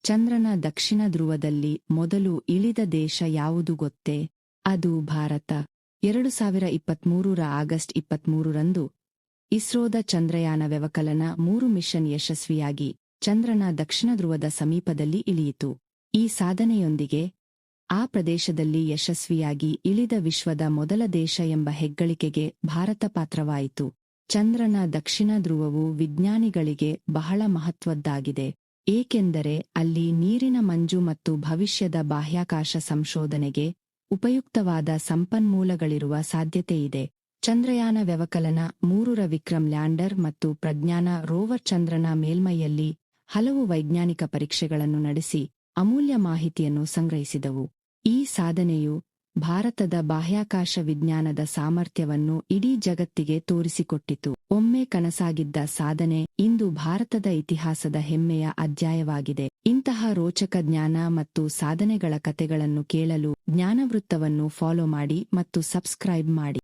ಚಂದ್ರನ ದಕ್ಷಿಣ ಧ್ರುವದಲ್ಲಿ ಮೊದಲು ಇಳಿದ ದೇಶ ಯಾವುದು ಗೊತ್ತೇ? ಅದು ಭಾರತ. 2023ರ ಆಗಸ್ಟ್ 23ರಂದು ಇಸ್ರೋದ ಚಂದ್ರಯಾನ ವ್ಯವಕಲನ 3 ಮಿಷನ್ ಯಶಸ್ವಿಯಾಗಿ ಚಂದ್ರನ ದಕ್ಷಿಣ ಧ್ರುವದ ಸಮೀಪದಲ್ಲಿ ಇಳಿಯಿತು. ಈ ಸಾಧನೆಯೊಂದಿಗೆ ಆ ಪ್ರದೇಶದಲ್ಲಿ ಯಶಸ್ವಿಯಾಗಿ ಇಳಿದ ವಿಶ್ವದ ಮೊದಲ ದೇಶ ಎಂಬ ಹೆಗ್ಗಳಿಕೆಗೆ ಭಾರತ ಪಾತ್ರವಾಯಿತು. ಚಂದ್ರನ ದಕ್ಷಿಣ ಧ್ರುವವು ವಿಜ್ಞಾನಿಗಳಿಗೆ ಬಹಳ ಮಹತ್ವದ್ದಾಗಿದೆ. ಏಕೆಂದರೆ ಅಲ್ಲಿ ನೀರಿನ ಮಂಜು ಮತ್ತು ಭವಿಷ್ಯದ ಬಾಹ್ಯಾಕಾಶ ಸಂಶೋಧನೆಗೆ ಉಪಯುಕ್ತವಾದ ಸಂಪನ್ಮೂಲಗಳಿರುವ ಸಾಧ್ಯತೆಯಿದೆ. ಚಂದ್ರಯಾನ ವ್ಯವಕಲನ 3ರ ವಿಕ್ರಮ್ ಲ್ಯಾಂಡರ್ ಮತ್ತು ಪ್ರಜ್ಞಾನ ರೋವರ್ ಚಂದ್ರನ ಮೇಲ್ಮೈಯಲ್ಲಿ ಹಲವು ವೈಜ್ಞಾನಿಕ ಪರೀಕ್ಷೆಗಳನ್ನು ನಡೆಸಿ ಅಮೂಲ್ಯ ಮಾಹಿತಿಯನ್ನು ಸಂಗ್ರಹಿಸಿದವು. ಈ ಸಾಧನೆಯು ಭಾರತದ ಬಾಹ್ಯಾಕಾಶ ವಿಜ್ಞಾನದ ಸಾಮರ್ಥ್ಯವನ್ನು ಇಡೀ ಜಗತ್ತಿಗೆ ತೋರಿಸಿಕೊಟ್ಟಿತು. ಒಮ್ಮೆ ಕನಸಾಗಿದ್ದ ಸಾಧನೆ ಇಂದು ಭಾರತದ ಇತಿಹಾಸದ ಹೆಮ್ಮೆಯ ಅಧ್ಯಾಯವಾಗಿದೆ. ಇಂತಹ ರೋಚಕ ಜ್ಞಾನ ಮತ್ತು ಸಾಧನೆಗಳ ಕಥೆಗಳನ್ನು ಕೇಳಲು ಜ್ಞಾನವೃತ್ತವನ್ನು ಫಾಲೋ ಮಾಡಿ ಮತ್ತು ಸಬ್ಸ್ಕ್ರೈಬ್ ಮಾಡಿ.